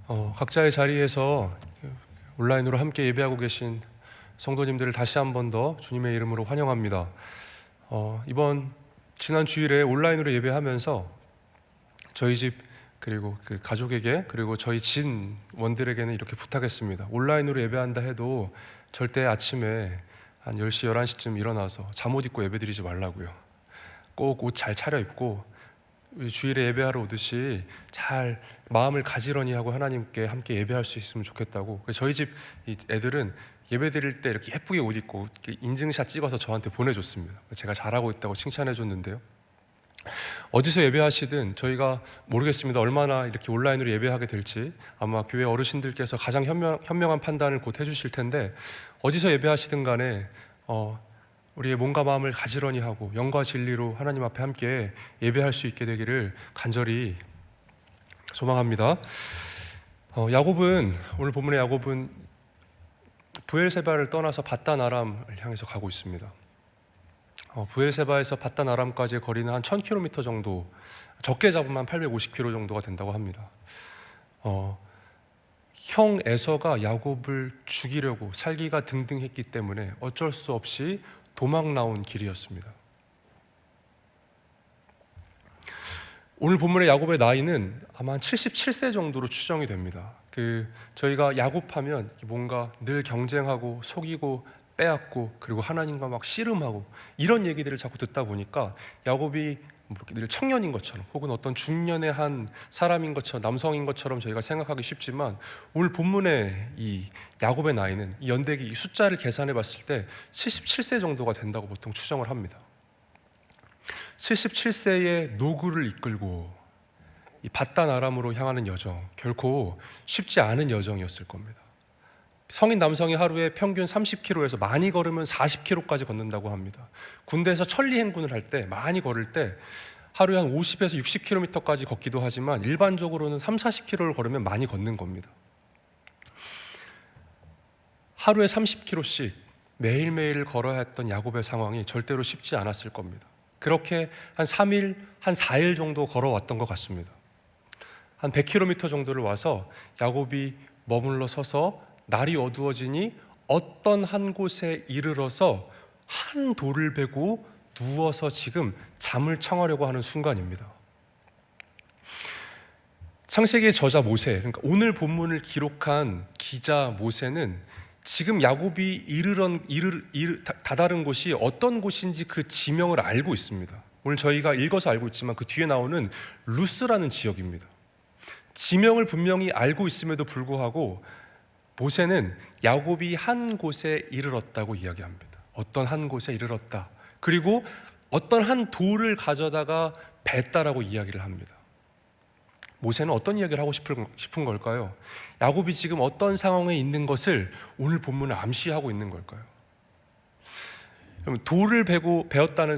각자의 자리에서 온라인으로 함께 예배하고 계신 성도님들을 다시 한 번 더 주님의 이름으로 환영합니다. 이번 지난 주일에 온라인으로 예배하면서 저희 집 그리고 그 가족에게 그리고 저희 진원들에게는 이렇게 부탁했습니다. 온라인으로 예배한다 해도 절대 아침에 한 10시, 11시쯤 일어나서 잠옷 입고 예배드리지 말라고요. 꼭 옷 잘 차려입고 우리 주일에 예배하러 오듯이 잘 마음을 가지런히 하고 하나님께 함께 예배할 수 있으면 좋겠다고. 그래서 저희 집 애들은 예배 드릴 때 이렇게 예쁘게 옷 입고 이렇게 인증샷 찍어서 저한테 보내줬습니다. 제가 잘하고 있다고 칭찬해 줬는데요. 어디서 예배하시든 저희가 모르겠습니다. 얼마나 이렇게 온라인으로 예배하게 될지. 아마 교회 어르신들께서 가장 현명한 판단을 곧 해주실 텐데, 어디서 예배하시든 간에 우리의 몸과 마음을 가지런히 하고 영과 진리로 하나님 앞에 함께 예배할 수 있게 되기를 간절히 소망합니다. 오늘 본문의 야곱은 부엘세바를 떠나서 밧단 아람을 향해서 가고 있습니다. 부엘세바에서 밧단 아람까지의 거리는 한 1000km 정도, 적게 잡으면 850km 정도가 된다고 합니다. 형 에서가 야곱을 죽이려고 살기가 등등했기 때문에 어쩔 수 없이 도망 나온 길이었습니다. 오늘 본문의 야곱의 나이는 아마 한 77세 정도로 추정이 됩니다. 저희가 야곱하면 뭔가 늘 경쟁하고 속이고 빼앗고 그리고 하나님과 막 씨름하고 이런 얘기들을 자꾸 듣다 보니까 야곱이 늘 청년인 것처럼 혹은 어떤 중년의 한 사람인 것처럼, 남성인 것처럼 저희가 생각하기 쉽지만, 오늘 본문의 이 야곱의 나이는 이 연대기 이 숫자를 계산해 봤을 때 77세 정도가 된다고 보통 추정을 합니다. 77세의 노구를 이끌고 이 밧단 아람으로 향하는 여정, 결코 쉽지 않은 여정이었을 겁니다. 성인 남성이 하루에 평균 30km에서 많이 걸으면 40km까지 걷는다고 합니다. 군대에서 천리 행군을 할 때, 많이 걸을 때 하루에 한 50에서 60km까지 걷기도 하지만 일반적으로는 30-40km를 걸으면 많이 걷는 겁니다. 하루에 30km씩 매일매일 걸어야 했던 야곱의 상황이 절대로 쉽지 않았을 겁니다. 그렇게 한 3일, 한 4일 정도 걸어왔던 것 같습니다. 한 100km 정도를 와서 야곱이 머물러 서서 날이 어두워지니 어떤 한 곳에 이르러서 한 돌을 베고 누워서 지금 잠을 청하려고 하는 순간입니다. 창세기의 저자 모세, 그러니까 오늘 본문을 기록한 기자 모세는 지금 야곱이 다다른 곳이 어떤 곳인지 그 지명을 알고 있습니다. 오늘 저희가 읽어서 알고 있지만 그 뒤에 나오는 루스라는 지역입니다. 지명을 분명히 알고 있음에도 불구하고 모세는 야곱이 한 곳에 이르렀다고 이야기합니다. 어떤 한 곳에 이르렀다. 그리고 어떤 한 돌을 가져다가 뱄다라고 이야기를 합니다. 모세는 어떤 이야기를 하고 싶은 걸까요? 야곱이 지금 어떤 상황에 있는 것을 오늘 본문은 암시하고 있는 걸까요? 돌을 베었다는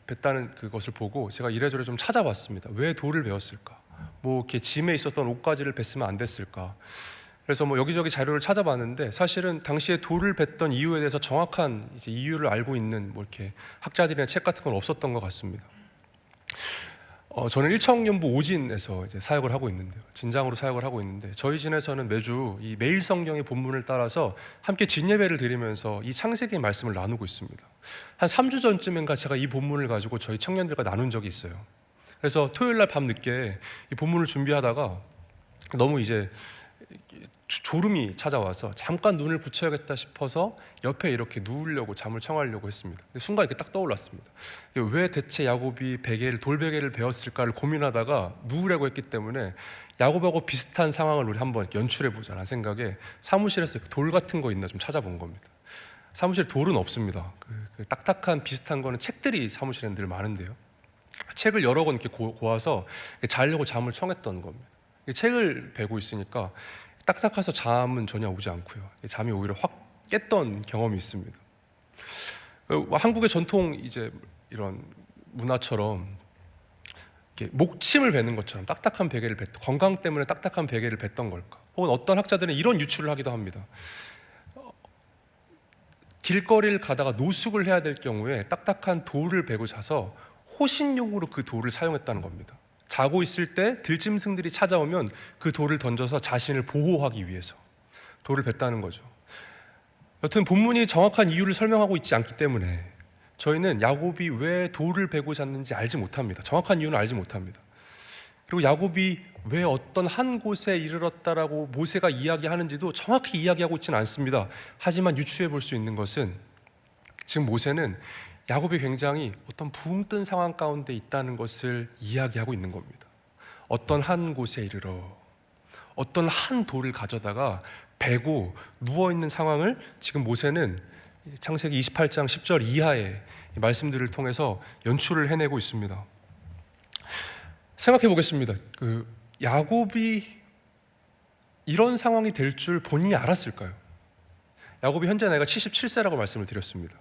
뱄다는 그것을 보고 제가 이래저래 좀 찾아봤습니다. 왜 돌을 베었을까? 이렇게 짐에 있었던 옷가지를 뱄으면 안 됐을까? 그래서 여기저기 자료를 찾아봤는데, 사실은 당시에 돌을 뱄던 이유에 대해서 정확한 이유를 알고 있는 이렇게 학자들이나 책 같은 건 없었던 것 같습니다. 저는 일청연부 오진에서 사역을 하고 있는데요. 진장으로 사역을 하고 있는데, 저희 진에서는 매주 이 매일 성경의 본문을 따라서 함께 진예배를 드리면서 이 창세기의 말씀을 나누고 있습니다. 한 3주 전쯤인가 제가 이 본문을 가지고 저희 청년들과 나눈 적이 있어요. 그래서 토요일 날 밤 늦게 이 본문을 준비하다가 너무 졸음이 찾아와서 잠깐 눈을 붙여야겠다 싶어서 옆에 이렇게 누우려고 잠을 청하려고 했습니다. 근데 순간 이렇게 딱 떠올랐습니다. 왜 대체 야곱이 돌베개를 베었을까를 고민하다가 누우려고 했기 때문에 야곱하고 비슷한 상황을 우리 한번 연출해보자라는 생각에 사무실에서 돌 같은 거 있나 좀 찾아본 겁니다. 사무실에 돌은 없습니다. 그 딱딱한 비슷한 거는 책들이 사무실에 늘 많은데요. 책을 여러 권 이렇게 고아서 자려고 잠을 청했던 겁니다. 책을 베고 있으니까 딱딱해서 잠은 전혀 오지 않고요. 잠이 오히려 확 깼던 경험이 있습니다. 한국의 전통 이런 문화처럼 이렇게 목침을 베는 것처럼 딱딱한 베개를 건강 때문에 딱딱한 베개를 뱉던 걸까? 혹은 어떤 학자들은 이런 유추를 하기도 합니다. 길거리를 가다가 노숙을 해야 될 경우에 딱딱한 돌을 베고 자서 호신용으로 그 돌을 사용했다는 겁니다. 자고 있을 때 들짐승들이 찾아오면 그 돌을 던져서 자신을 보호하기 위해서 돌을 뱉다는 거죠. 여튼 본문이 정확한 이유를 설명하고 있지 않기 때문에 저희는 야곱이 왜 돌을 베고 잤는지 알지 못합니다. 정확한 이유는 알지 못합니다. 그리고 야곱이 왜 어떤 한 곳에 이르렀다라고 모세가 이야기하는지도 정확히 이야기하고 있지는 않습니다. 하지만 유추해 볼 수 있는 것은 지금 모세는 야곱이 굉장히 어떤 붕 뜬 상황 가운데 있다는 것을 이야기하고 있는 겁니다. 어떤 한 곳에 이르러 어떤 한 돌을 가져다가 베고 누워있는 상황을 지금 모세는 창세기 28장 10절 이하의 말씀들을 통해서 연출을 해내고 있습니다. 생각해 보겠습니다. 야곱이 이런 상황이 될 줄 본인이 알았을까요? 야곱이 현재 나이가 77세라고 말씀을 드렸습니다.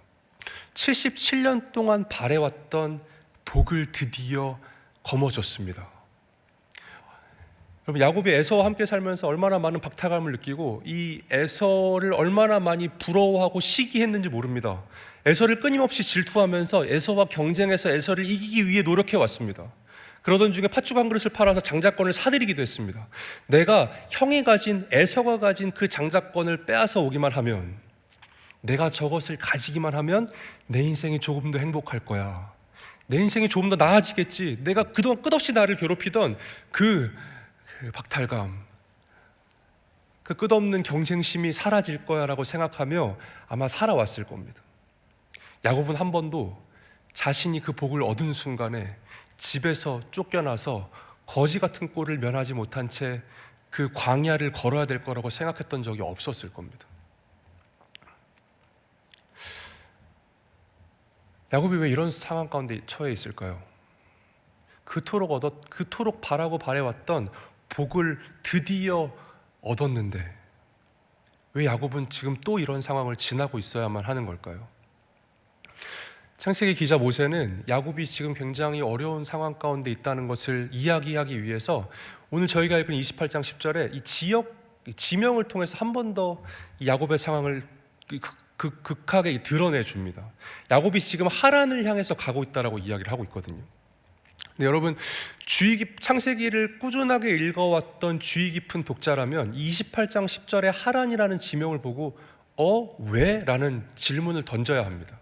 77년 동안 바래왔던 복을 드디어 거머쥐었습니다. 여러분, 야곱이 에서와 함께 살면서 얼마나 많은 박탈감을 느끼고 이 에서를 얼마나 많이 부러워하고 시기했는지 모릅니다. 에서를 끊임없이 질투하면서 에서와 경쟁해서 에서를 이기기 위해 노력해 왔습니다. 그러던 중에 팥죽 한 그릇을 팔아서 장자권을 사들이기도 했습니다. 내가 형이 가진, 에서가 가진 그 장자권을 빼앗아 오기만 하면, 내가 저것을 가지기만 하면 내 인생이 조금 더 행복할 거야, 내 인생이 조금 더 나아지겠지, 내가 그동안 끝없이 나를 괴롭히던 그 박탈감, 그 끝없는 경쟁심이 사라질 거야 라고 생각하며 아마 살아왔을 겁니다. 야곱은 한 번도 자신이 그 복을 얻은 순간에 집에서 쫓겨나서 거지 같은 꼴을 면하지 못한 채 그 광야를 걸어야 될 거라고 생각했던 적이 없었을 겁니다. 야곱이 왜 이런 상황 가운데 처해 있을까요? 그토록 바라고 바래왔던 복을 드디어 얻었는데 왜 야곱은 지금 또 이런 상황을 지나고 있어야만 하는 걸까요? 창세기 기자 모세는 야곱이 지금 굉장히 어려운 상황 가운데 있다는 것을 이야기하기 위해서 오늘 저희가 읽은 28장 10절에 이 지명을 통해서 한 번 더 야곱의 상황을 극하게 드러내 줍니다. 야곱이 지금 하란을 향해서 가고 있다라고 이야기를 하고 있거든요. 근데 여러분, 창세기를 꾸준하게 읽어왔던 주의 깊은 독자라면 28장 10절에 하란이라는 지명을 보고 왜? 라는 질문을 던져야 합니다.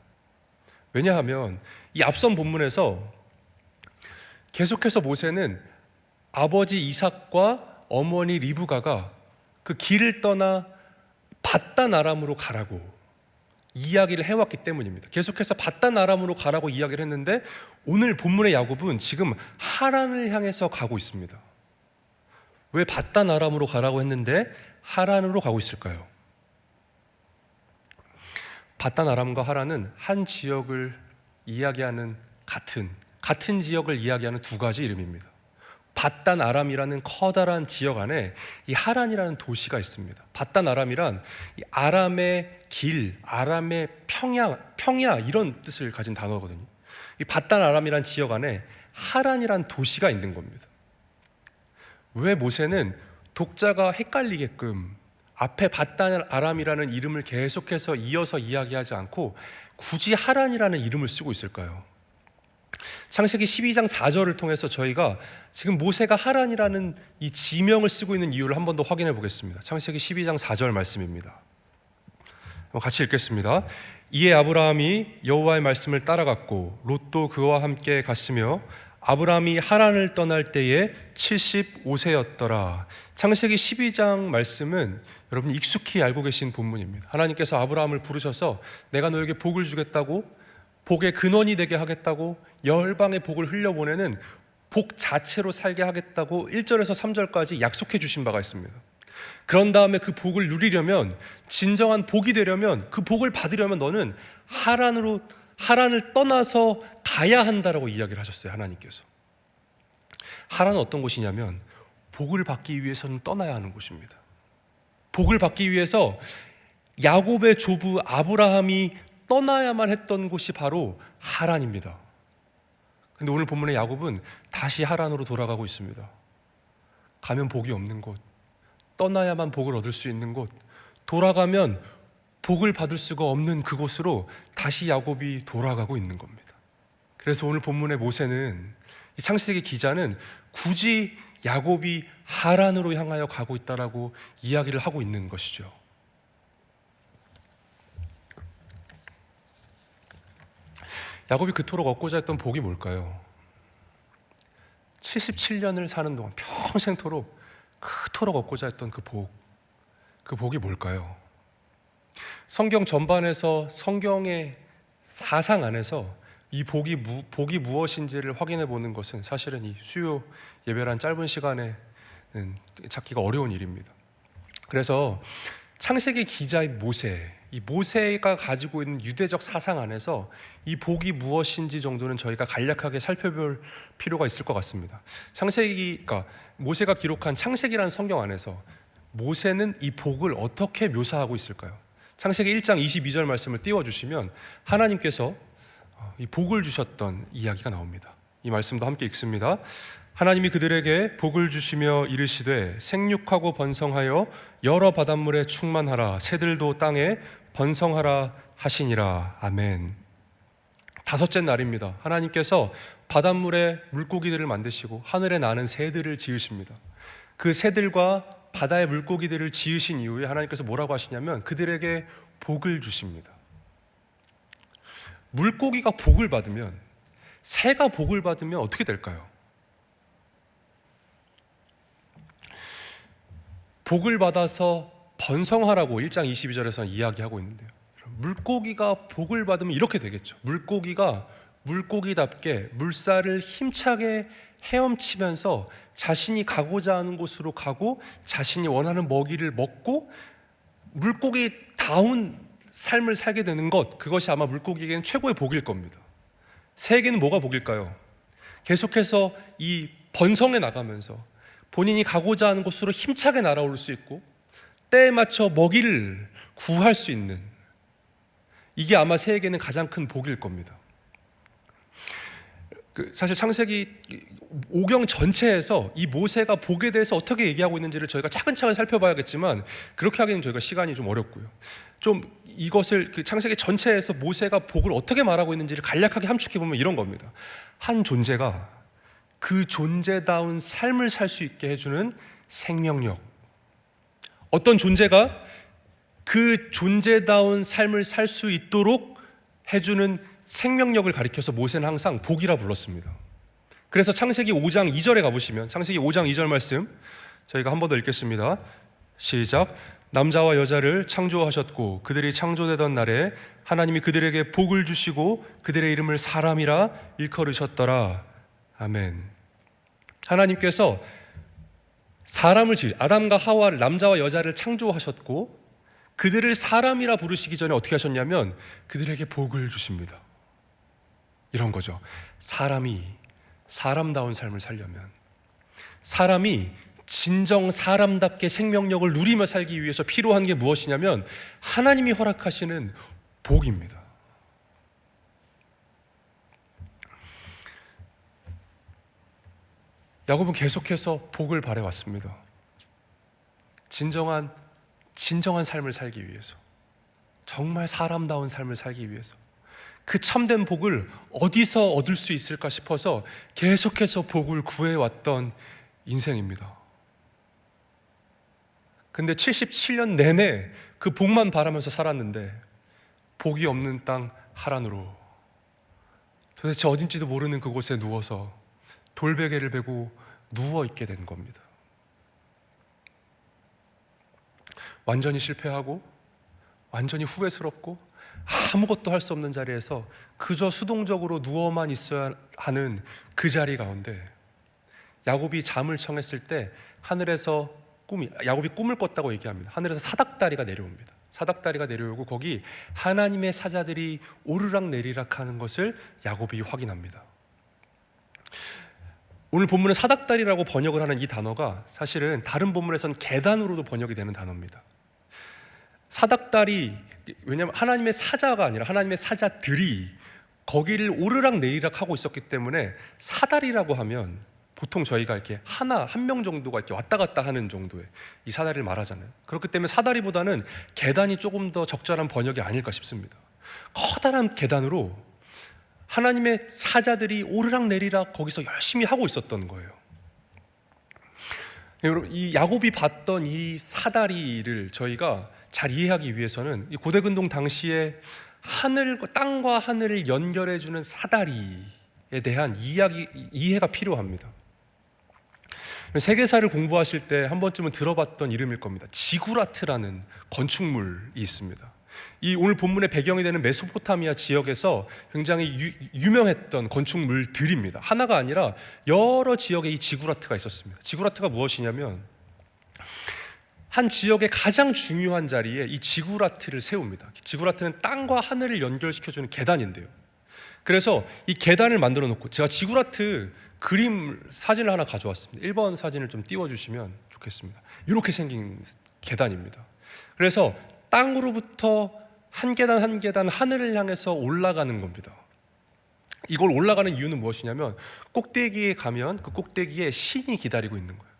왜냐하면 이 앞선 본문에서 계속해서 모세는 아버지 이삭과 어머니 리브가가 그 길을 떠나 밧단 아람으로 가라고 이야기를 해왔기 때문입니다. 계속해서 밧단 아람으로 가라고 이야기를 했는데 오늘 본문의 야곱은 지금 하란을 향해서 가고 있습니다. 왜 밧단 아람으로 가라고 했는데 하란으로 가고 있을까요? 밧단 아람과 하란은 한 지역을 이야기하는 같은 지역을 이야기하는 두 가지 이름입니다. 밧단 아람이라는 커다란 지역 안에 이 하란이라는 도시가 있습니다. 밧단 아람이란 이 아람의 길, 아람의 평야 이런 뜻을 가진 단어거든요. 이 밧단 아람이라는 지역 안에 하란이라는 도시가 있는 겁니다. 왜 모세는 독자가 헷갈리게끔 앞에 밧단 아람이라는 이름을 계속해서 이어서 이야기하지 않고 굳이 하란이라는 이름을 쓰고 있을까요? 창세기 12장 4절을 통해서 저희가 지금 모세가 하란이라는 이 지명을 쓰고 있는 이유를 한 번 더 확인해 보겠습니다. 창세기 12장 4절 말씀입니다. 같이 읽겠습니다. 이에 아브라함이 여호와의 말씀을 따라갔고 롯도 그와 함께 갔으며 아브라함이 하란을 떠날 때에 75세였더라. 창세기 12장 말씀은 여러분 익숙히 알고 계신 본문입니다. 하나님께서 아브라함을 부르셔서 내가 너에게 복을 주겠다고, 복의 근원이 되게 하겠다고, 열방의 복을 흘려보내는 복 자체로 살게 하겠다고 1절에서 3절까지 약속해 주신 바가 있습니다. 그런 다음에 그 복을 누리려면, 진정한 복이 되려면, 그 복을 받으려면 너는 하란을 떠나서 가야 한다라고 이야기를 하셨어요. 하나님께서. 하란은 어떤 곳이냐면 복을 받기 위해서는 떠나야 하는 곳입니다. 복을 받기 위해서 야곱의 조부 아브라함이 떠나야만 했던 곳이 바로 하란입니다. 근데 오늘 본문의 야곱은 다시 하란으로 돌아가고 있습니다. 가면 복이 없는 곳, 떠나야만 복을 얻을 수 있는 곳, 돌아가면 복을 받을 수가 없는 그곳으로 다시 야곱이 돌아가고 있는 겁니다. 그래서 오늘 본문의 모세는 이 창세기 기자는 굳이 야곱이 하란으로 향하여 가고 있다라고 이야기를 하고 있는 것이죠. 야곱이 그토록 얻고자 했던 복이 뭘까요? 77년을 사는 동안 평생토록 그토록 얻고자 했던 그 복이 뭘까요? 성경 전반에서 성경의 사상 안에서 이 복이 무엇인지를 확인해 보는 것은 사실은 이 수요 예배란 짧은 시간에는 찾기가 어려운 일입니다. 그래서 창세기 기자인 이 모세가 가지고 있는 유대적 사상 안에서 이 복이 무엇인지 정도는 저희가 간략하게 살펴볼 필요가 있을 것 같습니다. 그러니까 모세가 기록한 창세기라는 성경 안에서 모세는 이 복을 어떻게 묘사하고 있을까요? 창세기 1장 22절 말씀을 띄워주시면 하나님께서 이 복을 주셨던 이야기가 나옵니다. 이 말씀도 함께 읽습니다. 하나님이 그들에게 복을 주시며 이르시되 생육하고 번성하여 여러 바닷물에 충만하라 새들도 땅에 번성하라 하시니라. 아멘. 다섯째 날입니다. 하나님께서 바닷물에 물고기들을 만드시고 하늘에 나는 새들을 지으십니다. 그 새들과 바다의 물고기들을 지으신 이후에 하나님께서 뭐라고 하시냐면 그들에게 복을 주십니다. 물고기가 복을 받으면, 새가 복을 받으면 어떻게 될까요? 복을 받아서 번성하라고 1장 22절에서 이야기하고 있는데요. 물고기가 복을 받으면 이렇게 되겠죠. 물고기가 물고기답게 물살을 힘차게 헤엄치면서 자신이 가고자 하는 곳으로 가고 자신이 원하는 먹이를 먹고 물고기다운 삶을 살게 되는 것, 그것이 아마 물고기에게는 최고의 복일 겁니다. 새에게는 뭐가 복일까요? 계속해서 이 번성해 나가면서 본인이 가고자 하는 곳으로 힘차게 날아올 수 있고 때에 맞춰 먹이를 구할 수 있는, 이게 아마 새에게는 가장 큰 복일 겁니다. 사실 창세기 5경 전체에서 이 모세가 복에 대해서 어떻게 얘기하고 있는지를 저희가 차근차근 살펴봐야겠지만 그렇게 하기는 저희가 시간이 좀 어렵고요. 좀 이것을 창세기 전체에서 모세가 복을 어떻게 말하고 있는지를 간략하게 함축해 보면 이런 겁니다. 한 존재가 그 존재다운 삶을 살 수 있게 해주는 생명력, 어떤 존재가 그 존재다운 삶을 살 수 있도록 해주는 생명력을 가리켜서 모세는 항상 복이라 불렀습니다. 그래서 창세기 5장 2절에 가보시면 창세기 5장 2절 말씀 저희가 한 번 더 읽겠습니다. 시작. 남자와 여자를 창조하셨고 그들이 창조되던 날에 하나님이 그들에게 복을 주시고 그들의 이름을 사람이라 일컬으셨더라. 아멘. 하나님께서 아담과 하와를, 남자와 여자를 창조하셨고 그들을 사람이라 부르시기 전에 어떻게 하셨냐면 그들에게 복을 주십니다. 이런 거죠. 사람이 사람다운 삶을 살려면, 사람이 진정 사람답게 생명력을 누리며 살기 위해서 필요한 게 무엇이냐면 하나님이 허락하시는 복입니다. 야곱은 계속해서 복을 바래왔습니다. 진정한 삶을 살기 위해서, 정말 사람다운 삶을 살기 위해서 그 참된 복을 어디서 얻을 수 있을까 싶어서 계속해서 복을 구해왔던 인생입니다. 근데 77년 내내 그 복만 바라면서 살았는데 복이 없는 땅 하란으로, 도대체 어딘지도 모르는 그곳에 누워서 돌베개를 베고 누워있게 된 겁니다. 완전히 실패하고 완전히 후회스럽고 아무것도 할 수 없는 자리에서 그저 수동적으로 누워만 있어야 하는 그 자리 가운데 야곱이 잠을 청했을 때 하늘에서 야곱이 꿈을 꿨다고 얘기합니다. 하늘에서 사닥다리가 내려옵니다. 사닥다리가 내려오고 거기 하나님의 사자들이 오르락 내리락 하는 것을 야곱이 확인합니다. 오늘 본문은 사닥다리라고 번역을 하는 이 단어가 사실은 다른 본문에서는 계단으로도 번역이 되는 단어입니다. 사닥다리, 왜냐하면 하나님의 사자가 아니라 하나님의 사자들이 거기를 오르락 내리락 하고 있었기 때문에 사다리라고 하면 보통 저희가 이렇게 한 명 정도가 이렇게 왔다 갔다 하는 정도의 이 사다리를 말하잖아요. 그렇기 때문에 사다리보다는 계단이 조금 더 적절한 번역이 아닐까 싶습니다. 커다란 계단으로 하나님의 사자들이 오르락내리락 거기서 열심히 하고 있었던 거예요. 여러분, 이 야곱이 봤던 이 사다리를 저희가 잘 이해하기 위해서는 이 고대근동 당시에 땅과 하늘을 연결해주는 사다리에 대한 이해가 필요합니다. 세계사를 공부하실 때 한 번쯤은 들어봤던 이름일 겁니다. 지구라트라는 건축물이 있습니다. 이 오늘 본문의 배경이 되는 메소포타미아 지역에서 굉장히 유명했던 건축물들입니다. 하나가 아니라 여러 지역에 이 지구라트가 있었습니다. 지구라트가 무엇이냐면 한 지역의 가장 중요한 자리에 이 지구라트를 세웁니다. 지구라트는 땅과 하늘을 연결시켜주는 계단인데요. 그래서 이 계단을 만들어 놓고, 제가 지구라트 그림 사진을 하나 가져왔습니다. 1번 사진을 좀 띄워주시면 좋겠습니다. 이렇게 생긴 계단입니다. 그래서 땅으로부터 한 계단 한 계단 하늘을 향해서 올라가는 겁니다. 이걸 올라가는 이유는 무엇이냐면 꼭대기에 가면 그 꼭대기에 신이 기다리고 있는 거예요.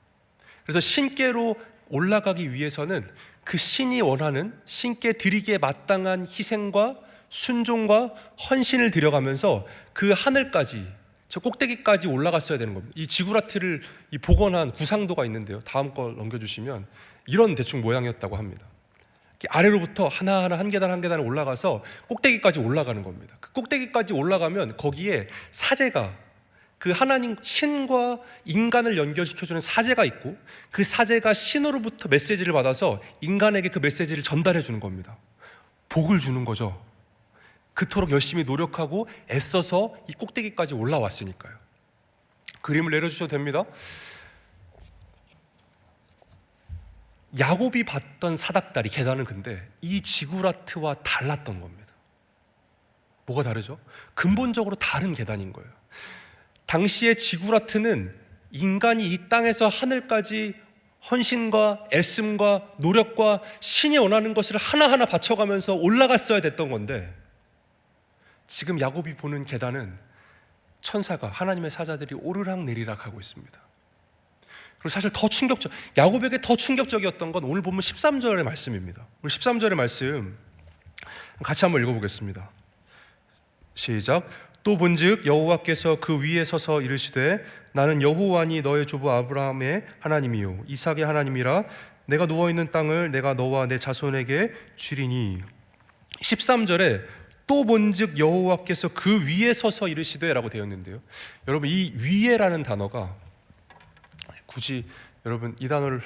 그래서 신께로 올라가기 위해서는 그 신이 원하는, 신께 드리기에 마땅한 희생과 순종과 헌신을 드려가면서 그 하늘까지, 저 꼭대기까지 올라갔어야 되는 겁니다. 이 지구라트를 복원한 구상도가 있는데요, 다음 걸 넘겨주시면 이런 대충 모양이었다고 합니다. 아래로부터 하나하나 한 계단 한 계단 올라가서 꼭대기까지 올라가는 겁니다. 그 꼭대기까지 올라가면 거기에 사제가, 그 하나님 신과 인간을 연결시켜주는 사제가 있고, 그 사제가 신으로부터 메시지를 받아서 인간에게 그 메시지를 전달해 주는 겁니다. 복을 주는 거죠. 그토록 열심히 노력하고 애써서 이 꼭대기까지 올라왔으니까요. 그림을 내려주셔도 됩니다. 야곱이 봤던 사닥다리 계단은 근데 이 지구라트와 달랐던 겁니다. 뭐가 다르죠? 근본적으로 다른 계단인 거예요. 당시의 지구라트는 인간이 이 땅에서 하늘까지 헌신과 애씀과 노력과 신이 원하는 것을 하나하나 바쳐가면서 올라갔어야 됐던 건데, 지금 야곱이 보는 계단은 천사가, 하나님의 사자들이 오르락내리락 하고 있습니다. 그리고 사실 야곱에게 더 충격적이었던 건 오늘 본문 13절의 말씀입니다. 오늘 13절의 말씀 같이 한번 읽어보겠습니다. 시작. 또 본즉 여호와께서 그 위에 서서 이르시되 나는 여호와니 너의 조부 아브라함의 하나님이요 이삭의 하나님이라. 내가 누워있는 땅을 내가 너와 내 자손에게 주리니. 13절에 또 본즉 여호와께서 그 위에 서서 이르시되 라고 되어 있는데요, 여러분 이 위에라는 단어가, 굳이 여러분 이 단어를,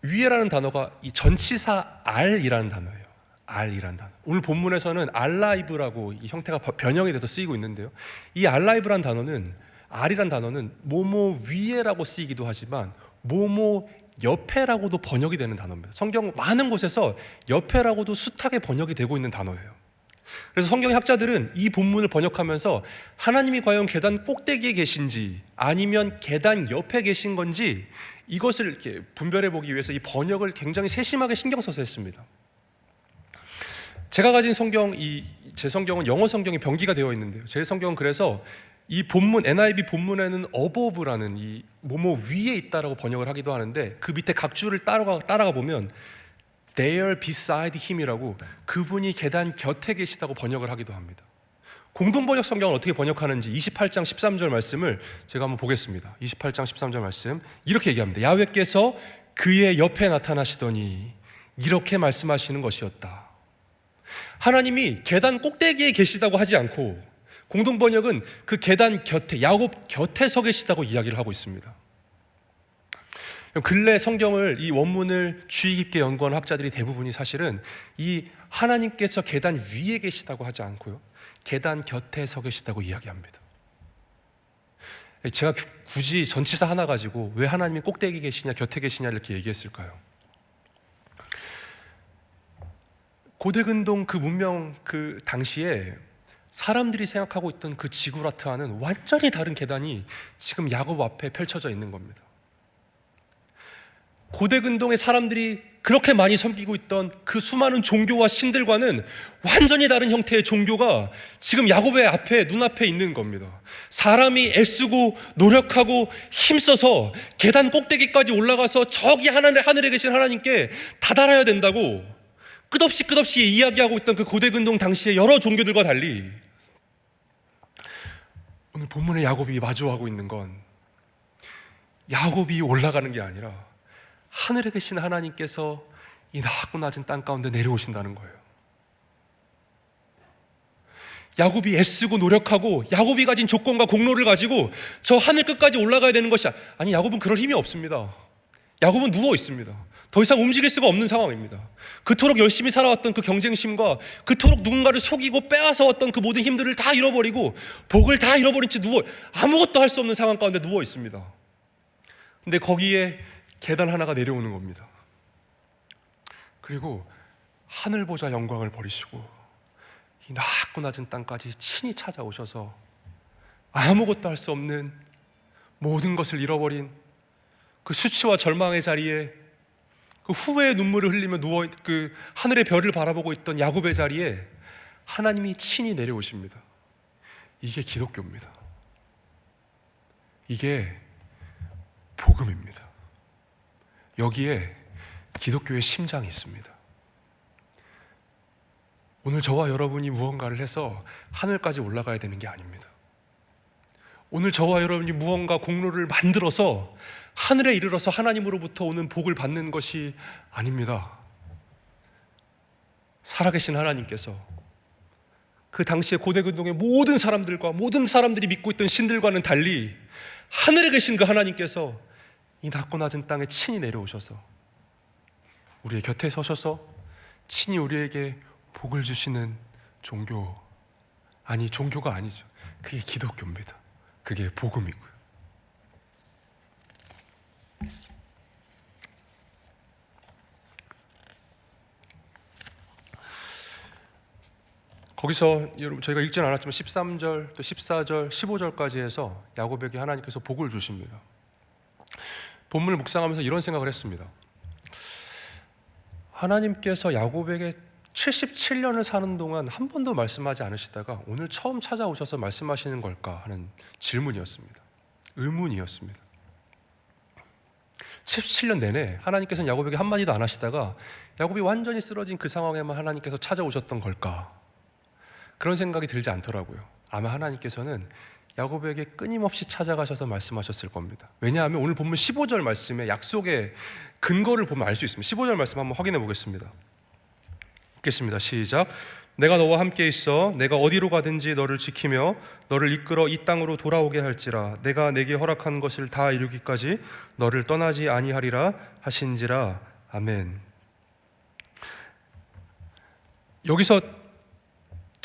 위에라는 단어가 이 전치사 알이라는 단어예요. 알이라는 단어. 오늘 본문에서는 알라이브라고 이 형태가 변형이 돼서 쓰이고 있는데요, 이 알라이브라는 단어는, 알이라는 단어는 뭐뭐 위에라고 쓰이기도 하지만 뭐뭐 옆에라고도 번역이 되는 단어입니다. 성경 많은 곳에서 옆에라고도 숱하게 번역이 되고 있는 단어예요. 그래서 성경 학자들은 이 본문을 번역하면서 하나님이 과연 계단 꼭대기에 계신지 아니면 계단 옆에 계신 건지 이것을 이렇게 분별해 보기 위해서 이 번역을 굉장히 세심하게 신경 써서 했습니다. 제가 가진 성경, 제 성경은 영어 성경이 병기가 되어 있는데요, 제 성경은 그래서 이 본문, NIV 본문에는 above라는 이 뭐뭐 위에 있다라고 번역을 하기도 하는데, 그 밑에 각 줄을 따라가 보면 there beside him이라고, 그분이 계단 곁에 계시다고 번역을 하기도 합니다. 공동번역 성경은 어떻게 번역하는지 28장 13절 말씀을 제가 한번 보겠습니다. 28장 13절 말씀 이렇게 얘기합니다. 야훼께서 그의 옆에 나타나시더니 이렇게 말씀하시는 것이었다. 하나님이 계단 꼭대기에 계시다고 하지 않고, 공동번역은 그 계단 곁에, 야곱 곁에 서 계시다고 이야기를 하고 있습니다. 근래 성경을, 이 원문을 주의 깊게 연구하는 학자들이 대부분이 사실은 이 하나님께서 계단 위에 계시다고 하지 않고요, 계단 곁에 서 계시다고 이야기합니다. 제가 굳이 전치사 하나 가지고 왜 하나님이 꼭대기 계시냐 곁에 계시냐 이렇게 얘기했을까요? 고대근동 그 문명 그 당시에 사람들이 생각하고 있던 그 지구라트와는 완전히 다른 계단이 지금 야곱 앞에 펼쳐져 있는 겁니다. 고대근동의 사람들이 그렇게 많이 섬기고 있던 그 수많은 종교와 신들과는 완전히 다른 형태의 종교가 지금 야곱의 앞에, 눈앞에 있는 겁니다. 사람이 애쓰고 노력하고 힘써서 계단 꼭대기까지 올라가서 저기 하늘에 계신 하나님께 다다라야 된다고 끝없이 이야기하고 있던 그 고대근동 당시의 여러 종교들과 달리 오늘 본문의 야곱이 마주하고 있는 건 야곱이 올라가는 게 아니라 하늘에 계신 하나님께서 이 낮고 낮은 땅 가운데 내려오신다는 거예요. 야곱이 애쓰고 노력하고 야곱이 가진 조건과 공로를 가지고 저 하늘 끝까지 올라가야 되는 것이 아니, 야곱은 그럴 힘이 없습니다. 야곱은 누워 있습니다. 더 이상 움직일 수가 없는 상황입니다. 그토록 열심히 살아왔던 그 경쟁심과 그토록 누군가를 속이고 빼앗아 왔던 그 모든 힘들을 다 잃어버리고 복을 다 잃어버린 채 아무것도 할 수 없는 상황 가운데 누워 있습니다. 근데 거기에 계단 하나가 내려오는 겁니다. 그리고 하늘 보자 영광을 버리시고 이 낮고 낮은 땅까지 친히 찾아오셔서 아무것도 할 수 없는 모든 것을 잃어버린 그 수치와 절망의 자리에 그 후회의 눈물을 흘리며 누워 그 하늘의 별을 바라보고 있던 야곱의 자리에 하나님이 친히 내려오십니다. 이게 기독교입니다. 이게 복음입니다. 여기에 기독교의 심장이 있습니다. 오늘 저와 여러분이 무언가를 해서 하늘까지 올라가야 되는 게 아닙니다. 오늘 저와 여러분이 무언가 공로를 만들어서 하늘에 이르러서 하나님으로부터 오는 복을 받는 것이 아닙니다. 살아계신 하나님께서 그 당시에 고대근동의 모든 사람들과 모든 사람들이 믿고 있던 신들과는 달리 하늘에 계신 그 하나님께서 이 낮고 낮은 땅에 친히 내려오셔서 우리의 곁에 서셔서 친히 우리에게 복을 주시는 종교, 아니 종교가 아니죠. 그게 기독교입니다. 그게 복음이고요. 거기서 여러분 저희가 읽지는 않았지만 13절, 또 14절, 15절까지 해서 야곱에게 하나님께서 복을 주십니다. 본문을 묵상하면서 이런 생각을 했습니다. 하나님께서 야곱에게 77년을 사는 동안 한 번도 말씀하지 않으시다가 오늘 처음 찾아오셔서 말씀하시는 걸까 하는 질문이었습니다. 의문이었습니다. 77년 내내 하나님께서는 야곱에게 한마디도 안 하시다가 야곱이 완전히 쓰러진 그 상황에만 하나님께서 찾아오셨던 걸까? 그런 생각이 들지 않더라고요. 아마 하나님께서는 야곱에게 끊임없이 찾아가셔서 말씀하셨을 겁니다. 왜냐하면 오늘 본문 15절 말씀에 약속의 근거를 보면 알 수 있습니다. 15절 말씀 한번 확인해 보겠습니다. 읽겠습니다. 시작. 내가 너와 함께 있어 내가 어디로 가든지 너를 지키며 너를 이끌어 이 땅으로 돌아오게 할지라 내가 내게 허락한 것을 다 이루기까지 너를 떠나지 아니하리라 하신지라. 아멘. 여기서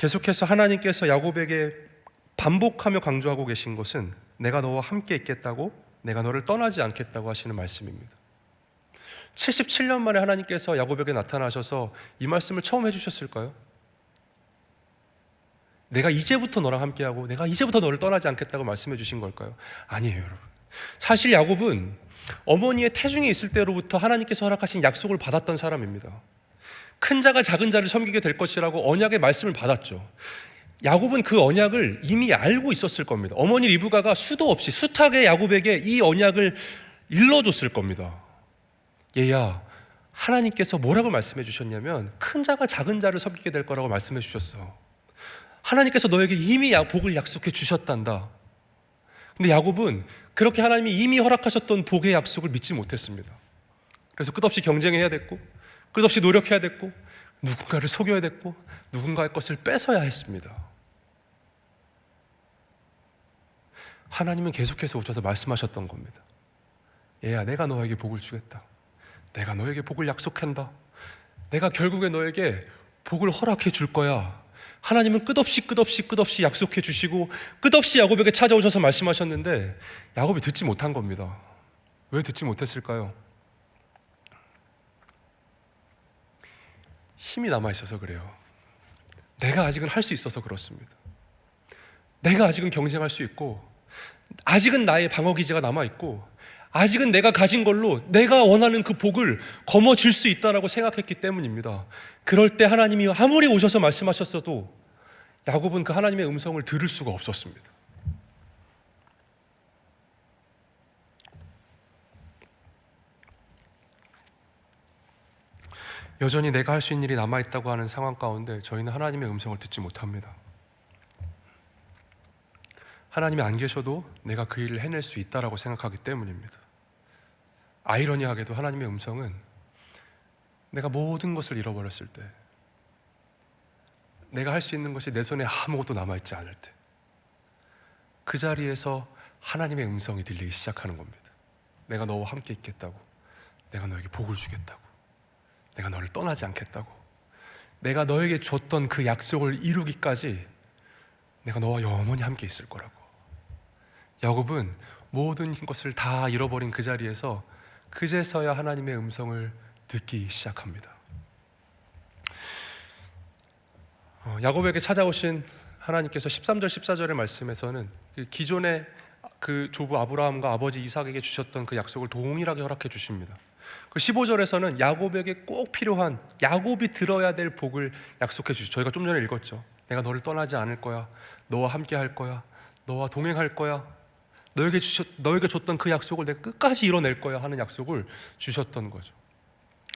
계속해서 하나님께서 야곱에게 반복하며 강조하고 계신 것은 내가 너와 함께 있겠다고, 내가 너를 떠나지 않겠다고 하시는 말씀입니다. 77년 만에 하나님께서 야곱에게 나타나셔서 이 말씀을 처음 해주셨을까요? 내가 이제부터 너랑 함께하고 내가 이제부터 너를 떠나지 않겠다고 말씀해 주신 걸까요? 아니에요, 여러분. 사실 야곱은 어머니의 태중에 있을 때로부터 하나님께서 허락하신 약속을 받았던 사람입니다. 큰 자가 작은 자를 섬기게 될 것이라고 언약의 말씀을 받았죠. 야곱은 그 언약을 이미 알고 있었을 겁니다. 어머니 리브가가 수도 없이 숱하게 야곱에게 이 언약을 일러줬을 겁니다. 얘야, 하나님께서 뭐라고 말씀해 주셨냐면 큰 자가 작은 자를 섬기게 될 거라고 말씀해 주셨어. 하나님께서 너에게 이미 복을 약속해 주셨단다. 근데 야곱은 그렇게 하나님이 이미 허락하셨던 복의 약속을 믿지 못했습니다. 그래서 끝없이 경쟁해야 됐고 끝없이 노력해야 됐고 누군가를 속여야 됐고 누군가의 것을 뺏어야 했습니다. 하나님은 계속해서 오셔서 말씀하셨던 겁니다. 얘야, 내가 너에게 복을 주겠다. 내가 너에게 복을 약속한다. 내가 결국에 너에게 복을 허락해 줄 거야. 하나님은 끝없이 약속해 주시고 끝없이 야곱에게 찾아오셔서 말씀하셨는데 야곱이 듣지 못한 겁니다. 왜 듣지 못했을까요? 힘이 남아있어서 그래요. 내가 아직은 할 수 있어서 그렇습니다. 내가 아직은 경쟁할 수 있고 아직은 나의 방어기제가 남아있고 아직은 내가 가진 걸로 내가 원하는 그 복을 거머쥘 수 있다라고 생각했기 때문입니다. 그럴 때 하나님이 아무리 오셔서 말씀하셨어도 야곱은 그 하나님의 음성을 들을 수가 없었습니다. 여전히 내가 할 수 있는 일이 남아있다고 하는 상황 가운데 저희는 하나님의 음성을 듣지 못합니다. 하나님이 안 계셔도 내가 그 일을 해낼 수 있다라고 생각하기 때문입니다. 아이러니하게도 하나님의 음성은 내가 모든 것을 잃어버렸을 때, 내가 할 수 있는 것이 내 손에 아무것도 남아있지 않을 때, 그 자리에서 하나님의 음성이 들리기 시작하는 겁니다. 내가 너와 함께 있겠다고, 내가 너에게 복을 주겠다고, 내가 너를 떠나지 않겠다고, 내가 너에게 줬던 그 약속을 이루기까지 내가 너와 영원히 함께 있을 거라고. 야곱은 모든 것을 다 잃어버린 그 자리에서 그제서야 하나님의 음성을 듣기 시작합니다. 야곱에게 찾아오신 하나님께서 13절 14절의 말씀에서는 그 기존의 그 조부 아브라함과 아버지 이삭에게 주셨던 그 약속을 동일하게 허락해 주십니다. 그 15절에서는 야곱에게 꼭 필요한, 야곱이 들어야 될 복을 약속해 주시죠. 저희가 좀 전에 읽었죠. 내가 너를 떠나지 않을 거야, 너와 함께 할 거야, 너와 동행할 거야, 너에게 줬던 그 약속을 내가 끝까지 이뤄낼 거야 하는 약속을 주셨던 거죠.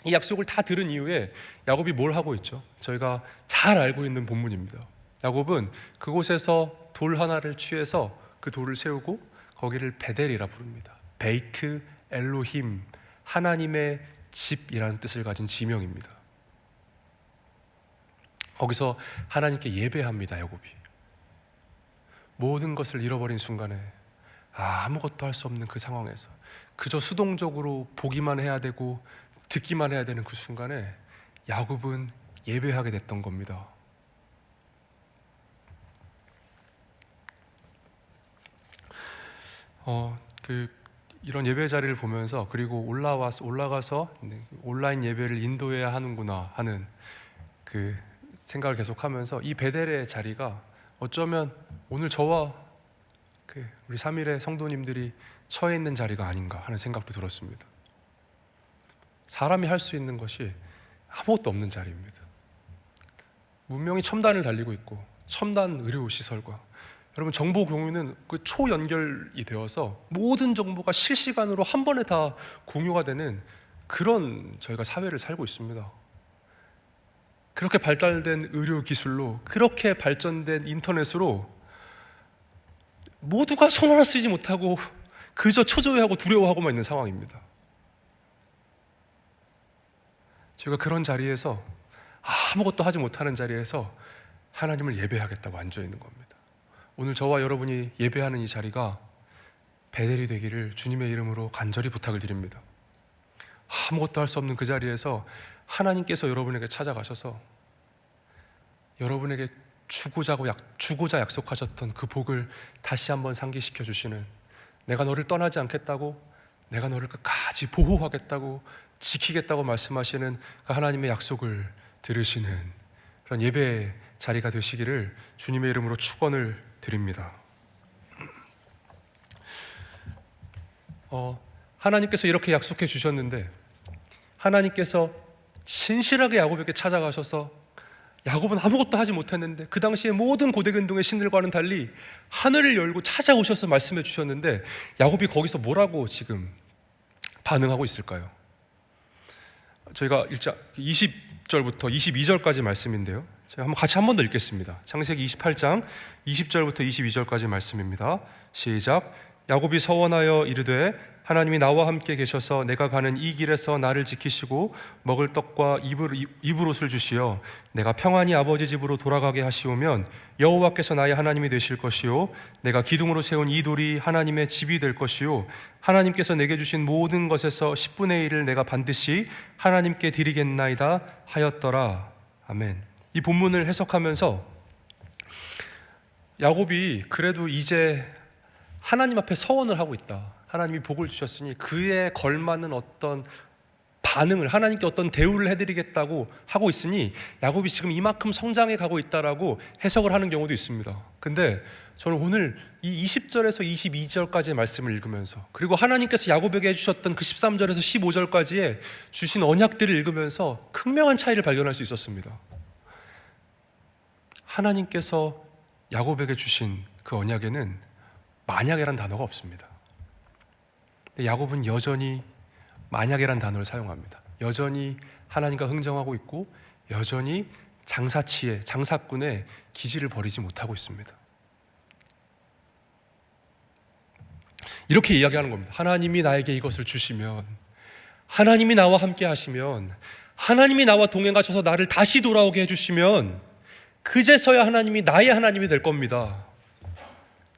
이 약속을 다 들은 이후에 야곱이 뭘 하고 있죠? 저희가 잘 알고 있는 본문입니다. 야곱은 그곳에서 돌 하나를 취해서 그 돌을 세우고 거기를 베델이라 부릅니다. 베이트 엘로힘, 하나님의 집이라는 뜻을 가진 지명입니다. 거기서 하나님께 예배합니다. 야곱이 모든 것을 잃어버린 순간에 아무것도 할 수 없는 그 상황에서 그저 수동적으로 보기만 해야 되고 듣기만 해야 되는 그 순간에 야곱은 예배하게 됐던 겁니다. 이런 예배 자리를 보면서, 그리고 올라가서 온라인 예배를 인도해야 하는구나 하는 그 생각을 계속하면서 이 베델의 자리가 어쩌면 오늘 저와 우리 3일의 성도님들이 처해 있는 자리가 아닌가 하는 생각도 들었습니다. 사람이 할 수 있는 것이 아무것도 없는 자리입니다. 문명이 첨단을 달리고 있고 첨단 의료시설과 여러분 정보 공유는 그 초연결이 되어서 모든 정보가 실시간으로 한 번에 다 공유가 되는 그런 저희가 사회를 살고 있습니다. 그렇게 발달된 의료 기술로, 그렇게 발전된 인터넷으로 모두가 손 하나 쓰지 못하고 그저 초조해하고 두려워하고만 있는 상황입니다. 저희가 그런 자리에서, 아무것도 하지 못하는 자리에서 하나님을 예배하겠다고 앉아 있는 겁니다. 오늘 저와 여러분이 예배하는 이 자리가 베델이 되기를 주님의 이름으로 간절히 부탁을 드립니다. 아무것도 할 수 없는 그 자리에서 하나님께서 여러분에게 찾아가셔서 여러분에게 주고자 약속하셨던 그 복을 다시 한번 상기시켜 주시는, 내가 너를 떠나지 않겠다고, 내가 너를 끝까지 보호하겠다고, 지키겠다고 말씀하시는 그 하나님의 약속을 들으시는 그런 예배의 자리가 되시기를 주님의 이름으로 축원을 드립니다. 하나님께서 이렇게 약속해 주셨는데, 하나님께서 신실하게 야곱에게 찾아가셔서, 야곱은 아무것도 하지 못했는데 그 당시에 모든 고대근동의 신들과는 달리 하늘을 열고 찾아오셔서 말씀해 주셨는데, 야곱이 거기서 뭐라고 지금 반응하고 있을까요? 저희가 20절부터 22절까지 말씀인데요, 제가 같이 한 번 더 읽겠습니다. 창세기 28장 20절부터 22절까지 말씀입니다. 시작. 야곱이 서원하여 이르되 하나님이 나와 함께 계셔서 내가 가는 이 길에서 나를 지키시고 먹을 떡과 입을 옷을 주시어 내가 평안히 아버지 집으로 돌아가게 하시오면 여호와께서 나의 하나님이 되실 것이요 내가 기둥으로 세운 이 돌이 하나님의 집이 될 것이요 하나님께서 내게 주신 모든 것에서 10분의 1을 내가 반드시 하나님께 드리겠나이다 하였더라. 아멘. 이 본문을 해석하면서 야곱이 그래도 이제 하나님 앞에 서원을 하고 있다, 하나님이 복을 주셨으니 그에 걸맞는 어떤 반응을, 하나님께 어떤 대우를 해드리겠다고 하고 있으니 야곱이 지금 이만큼 성장해 가고 있다라고 해석을 하는 경우도 있습니다. 근데 저는 오늘 이 20절에서 22절까지의 말씀을 읽으면서, 그리고 하나님께서 야곱에게 해주셨던 그 13절에서 15절까지의 주신 언약들을 읽으면서 극명한 차이를 발견할 수 있었습니다. 하나님께서 야곱에게 주신 그 언약에는 만약이란 단어가 없습니다. 근데 야곱은 여전히 만약이란 단어를 사용합니다. 여전히 하나님과 흥정하고 있고 여전히 장사꾼의 기질을 버리지 못하고 있습니다. 이렇게 이야기하는 겁니다. 하나님이 나에게 이것을 주시면, 하나님이 나와 함께 하시면, 하나님이 나와 동행하셔서 나를 다시 돌아오게 해주시면 그제서야 하나님이 나의 하나님이 될 겁니다.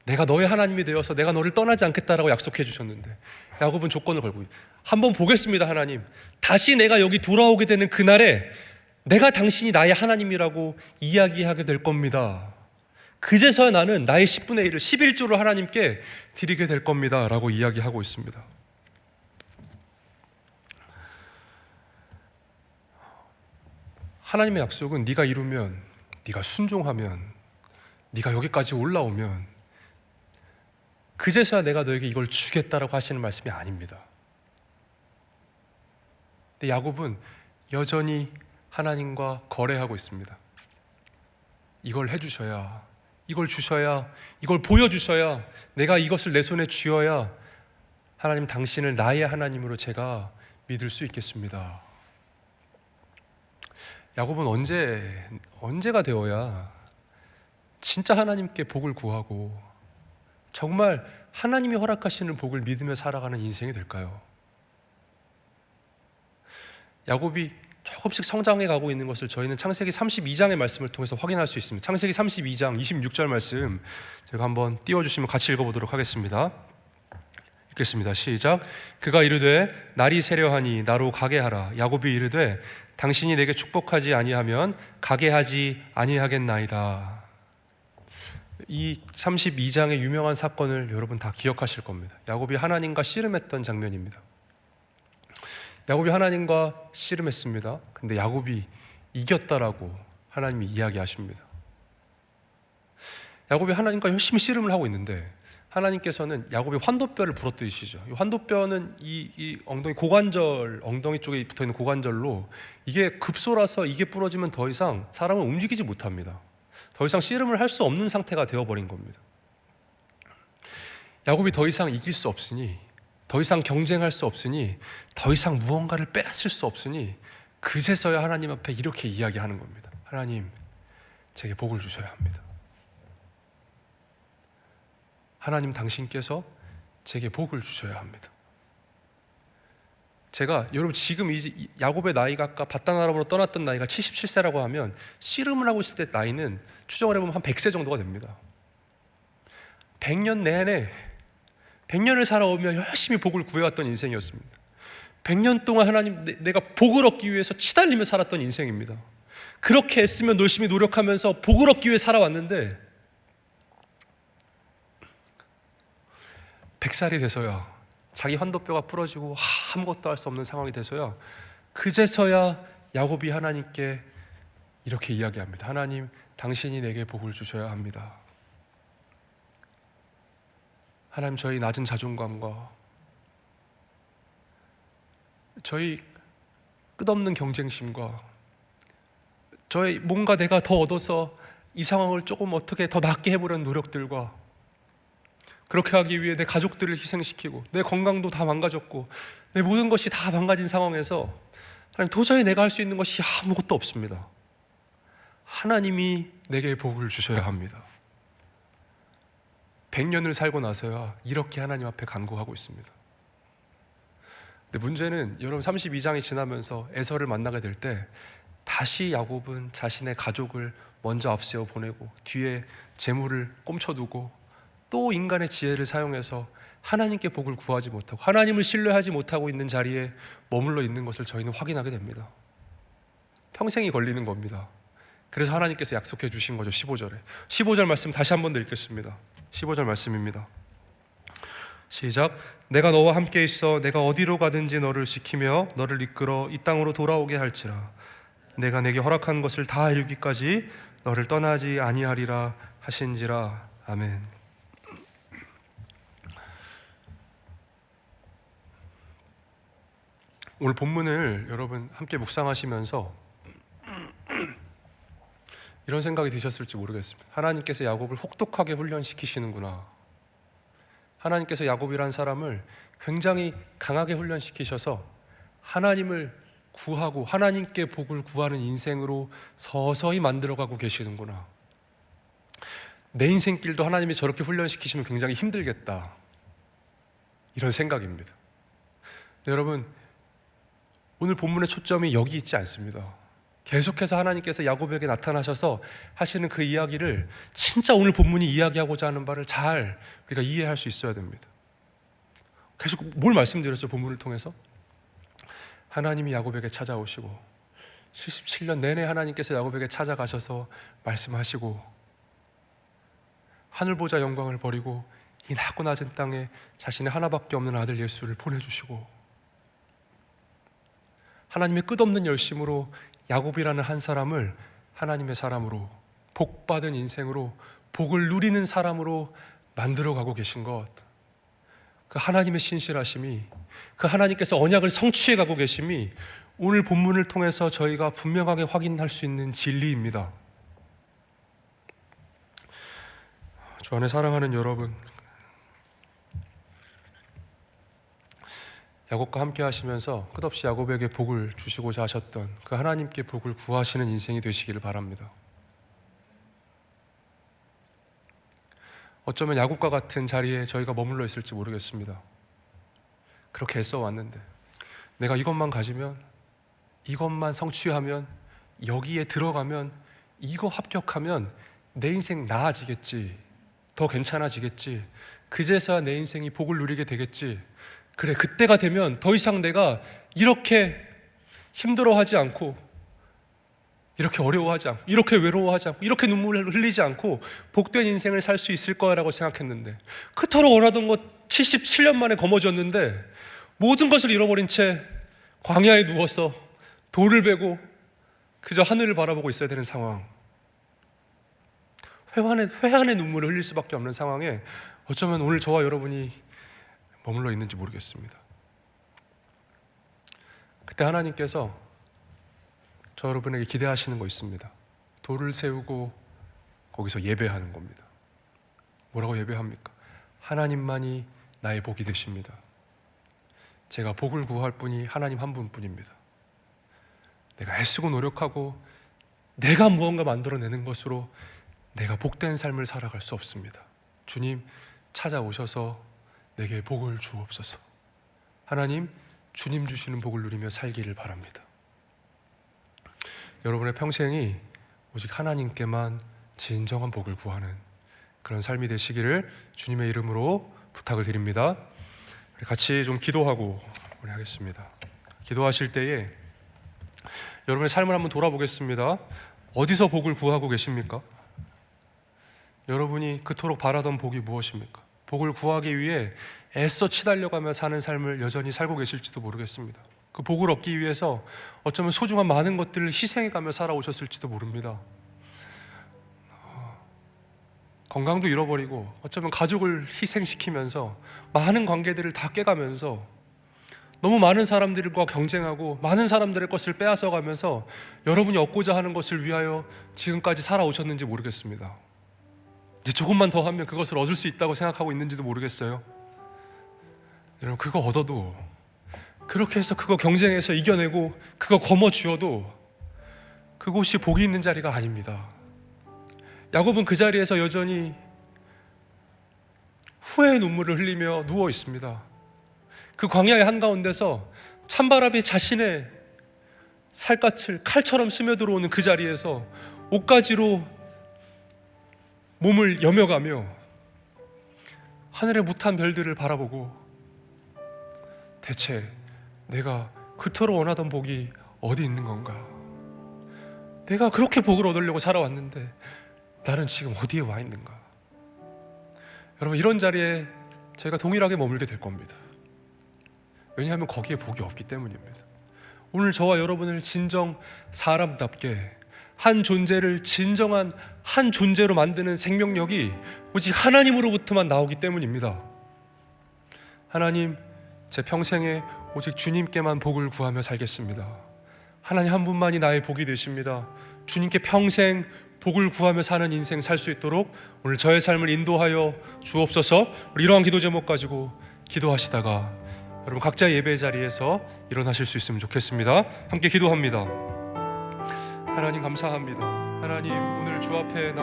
내가 너의 하나님이 되어서 내가 너를 떠나지 않겠다라고 약속해 주셨는데, 야곱은 조건을 걸고 한번 보겠습니다. 하나님, 다시 내가 여기 돌아오게 되는 그날에 내가 당신이 나의 하나님이라고 이야기하게 될 겁니다. 그제서야 나는 나의 10분의 1을 11조를 하나님께 드리게 될 겁니다 라고 이야기하고 있습니다. 하나님의 약속은 네가 이루면, 네가 순종하면, 네가 여기까지 올라오면 그제서야 내가 너에게 이걸 주겠다라고 하시는 말씀이 아닙니다. 근데 야곱은 여전히 하나님과 거래하고 있습니다. 이걸 해주셔야, 이걸 주셔야, 이걸 보여주셔야, 내가 이것을 내 손에 쥐어야 하나님 당신을 나의 하나님으로 제가 믿을 수 있겠습니다. 야곱은 언제가 되어야 진짜 하나님께 복을 구하고 정말 하나님이 허락하시는 복을 믿으며 살아가는 인생이 될까요? 야곱이 조금씩 성장해 가고 있는 것을 저희는 창세기 32장의 말씀을 통해서 확인할 수 있습니다. 창세기 32장 26절 말씀 제가 한번 띄워주시면 같이 읽어보도록 하겠습니다. 읽겠습니다. 시작. 그가 이르되 날이 세려하니 나로 가게 하라. 야곱이 이르되 당신이 내게 축복하지 아니하면 가게 하지 아니하겠나이다. 이 32장의 유명한 사건을 여러분 다 기억하실 겁니다. 야곱이 하나님과 씨름했던 장면입니다. 야곱이 하나님과 씨름했습니다. 근데 야곱이 이겼다라고 하나님이 이야기하십니다. 야곱이 하나님과 열심히 씨름을 하고 있는데 하나님께서는 야곱의 환도뼈를 부러뜨리시죠. 이 환도뼈는 이 엉덩이 고관절, 엉덩이 쪽에 붙어있는 고관절로 이게 급소라서 이게 부러지면 더 이상 사람은 움직이지 못합니다. 더 이상 씨름을 할 수 없는 상태가 되어버린 겁니다. 야곱이 더 이상 이길 수 없으니, 더 이상 경쟁할 수 없으니, 더 이상 무언가를 빼앗을 수 없으니 그제서야 하나님 앞에 이렇게 이야기하는 겁니다. 하나님, 제게 복을 주셔야 합니다. 하나님, 당신께서 제게 복을 주셔야 합니다. 제가 여러분 지금 이 야곱의 나이가 아까 밧단 아람으로 떠났던 나이가 77세라고 하면 씨름을 하고 있을 때 나이는 추정을 해보면 한 100세 정도가 됩니다. 100년 내내 100년을 살아오며 열심히 복을 구해왔던 인생이었습니다. 100년 동안 하나님 내가 복을 얻기 위해서 치달리며 살았던 인생입니다. 그렇게 애쓰며 열심히 노력하면서 복을 얻기 위해 살아왔는데 100살이 돼서야 자기 환도뼈가 부러지고 아무것도 할 수 없는 상황이 돼서야 그제서야 야곱이 하나님께 이렇게 이야기합니다. 하나님, 당신이 내게 복을 주셔야 합니다. 하나님, 저희 낮은 자존감과 저희 끝없는 경쟁심과 저희 뭔가 내가 더 얻어서 이 상황을 조금 어떻게 더 낫게 해보려는 노력들과 그렇게 하기 위해 내 가족들을 희생시키고 내 건강도 다 망가졌고 내 모든 것이 다 망가진 상황에서 하나님, 도저히 내가 할 수 있는 것이 아무것도 없습니다. 하나님이 내게 복을 주셔야 합니다. 100년을 살고 나서야 이렇게 하나님 앞에 간구하고 있습니다. 근데 문제는 여러분 32장이 지나면서 에서를 만나게 될 때 다시 야곱은 자신의 가족을 먼저 앞세워 보내고 뒤에 재물을 꼼쳐두고 또 인간의 지혜를 사용해서 하나님께 복을 구하지 못하고 하나님을 신뢰하지 못하고 있는 자리에 머물러 있는 것을 저희는 확인하게 됩니다. 평생이 걸리는 겁니다. 그래서 하나님께서 약속해 주신 거죠. 15절에 15절 말씀 다시 한 번 더 읽겠습니다. 15절 말씀입니다. 시작. 내가 너와 함께 있어 내가 어디로 가든지 너를 지키며 너를 이끌어 이 땅으로 돌아오게 할지라. 내가 내게 허락한 것을 다 이루기까지 너를 떠나지 아니하리라 하신지라. 아멘. 오늘 본문을 여러분 함께 묵상하시면서 이런 생각이 드셨을지 모르겠습니다. 하나님께서 야곱을 혹독하게 훈련시키시는구나. 하나님께서 야곱이란 사람을 굉장히 강하게 훈련시키셔서 하나님을 구하고 하나님께 복을 구하는 인생으로 서서히 만들어가고 계시는구나. 내 인생길도 하나님이 저렇게 훈련시키시면 굉장히 힘들겠다. 이런 생각입니다. 네, 여러분, 오늘 본문의 초점이 여기 있지 않습니다. 계속해서 하나님께서 야곱에게 나타나셔서 하시는 그 이야기를 진짜 오늘 본문이 이야기하고자 하는 바를 잘 우리가 이해할 수 있어야 됩니다. 계속 뭘 말씀드렸죠? 본문을 통해서 하나님이 야곱에게 찾아오시고 77년 내내 하나님께서 야곱에게 찾아가셔서 말씀하시고 하늘 보자 영광을 버리고 이 낮고 낮은 땅에 자신의 하나밖에 없는 아들 예수를 보내주시고 하나님의 끝없는 열심으로 야곱이라는 한 사람을 하나님의 사람으로, 복받은 인생으로, 복을 누리는 사람으로 만들어가고 계신 것, 그 하나님의 신실하심이, 그 하나님께서 언약을 성취해가고 계심이 오늘 본문을 통해서 저희가 분명하게 확인할 수 있는 진리입니다. 주 안에 사랑하는 여러분, 야곱과 함께 하시면서 끝없이 야곱에게 복을 주시고자 하셨던 그 하나님께 복을 구하시는 인생이 되시기를 바랍니다. 어쩌면 야곱과 같은 자리에 저희가 머물러 있을지 모르겠습니다. 그렇게 애써 왔는데 내가 이것만 가지면, 이것만 성취하면, 여기에 들어가면, 이거 합격하면 내 인생 나아지겠지, 더 괜찮아지겠지, 그제서야 내 인생이 복을 누리게 되겠지, 그래 그때가 되면 더 이상 내가 이렇게 힘들어하지 않고, 이렇게 어려워하지 않고, 이렇게 외로워하지 않고, 이렇게 눈물을 흘리지 않고 복된 인생을 살 수 있을 거라고 생각했는데, 그토록 원하던 것 77년 만에 거머쥐었는데 모든 것을 잃어버린 채 광야에 누워서 돌을 베고 그저 하늘을 바라보고 있어야 되는 상황, 회한의 눈물을 흘릴 수밖에 없는 상황에 어쩌면 오늘 저와 여러분이 머물러 있는지 모르겠습니다. 그때 하나님께서 저 여러분에게 기대하시는 거 있습니다. 돌을 세우고 거기서 예배하는 겁니다. 뭐라고 예배합니까? 하나님만이 나의 복이 되십니다. 제가 복을 구할 분이 하나님 한 분뿐입니다. 내가 애쓰고 노력하고 내가 무언가 만들어내는 것으로 내가 복된 삶을 살아갈 수 없습니다. 주님 찾아오셔서 내게 복을 주옵소서. 하나님, 주님 주시는 복을 누리며 살기를 바랍니다. 여러분의 평생이 오직 하나님께만 진정한 복을 구하는 그런 삶이 되시기를 주님의 이름으로 부탁을 드립니다. 우리 같이 좀 기도하고 우리 하겠습니다. 기도하실 때에 여러분의 삶을 한번 돌아보겠습니다. 어디서 복을 구하고 계십니까? 여러분이 그토록 바라던 복이 무엇입니까? 복을 구하기 위해 애써 치달려가며 사는 삶을 여전히 살고 계실지도 모르겠습니다. 그 복을 얻기 위해서 어쩌면 소중한 많은 것들을 희생해가며 살아오셨을지도 모릅니다. 건강도 잃어버리고 어쩌면 가족을 희생시키면서 많은 관계들을 다 깨가면서 너무 많은 사람들과 경쟁하고 많은 사람들의 것을 빼앗아가면서 여러분이 얻고자 하는 것을 위하여 지금까지 살아오셨는지 모르겠습니다. 이제 조금만 더 하면 그것을 얻을 수 있다고 생각하고 있는지도 모르겠어요. 여러분, 그거 얻어도, 그렇게 해서 그거 경쟁해서 이겨내고 그거 거머쥐어도 그곳이 복이 있는 자리가 아닙니다. 야곱은 그 자리에서 여전히 후회의 눈물을 흘리며 누워 있습니다. 그 광야의 한가운데서 찬바람이 자신의 살갗을 칼처럼 스며들어오는 그 자리에서 옷가지로 몸을 여며가며 하늘의 무탄 별들을 바라보고 대체 내가 그토록 원하던 복이 어디 있는 건가? 내가 그렇게 복을 얻으려고 살아왔는데 나는 지금 어디에 와 있는가? 여러분, 이런 자리에 저희가 동일하게 머물게 될 겁니다. 왜냐하면 거기에 복이 없기 때문입니다. 오늘 저와 여러분을 진정 사람답게 한 존재를 진정한 한 존재로 만드는 생명력이 오직 하나님으로부터만 나오기 때문입니다. 하나님, 제 평생에 오직 주님께만 복을 구하며 살겠습니다. 하나님 한 분만이 나의 복이 되십니다. 주님께 평생 복을 구하며 사는 인생 살 수 있도록 오늘 저의 삶을 인도하여 주옵소서. 우리 이러한 기도 제목 가지고 기도하시다가 여러분 각자의 예배 자리에서 일어나실 수 있으면 좋겠습니다. 함께 기도합니다. 하나님 감사합니다. 하나님, 오늘 주 앞에 나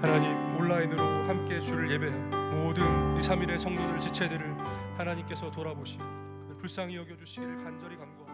하나님 온라인으로 함께 주를 예배해 모든 2, 3일의 성도들 지체들을 하나님께서 돌아보시고 불쌍히 여겨주시기를 간절히 간구합니다.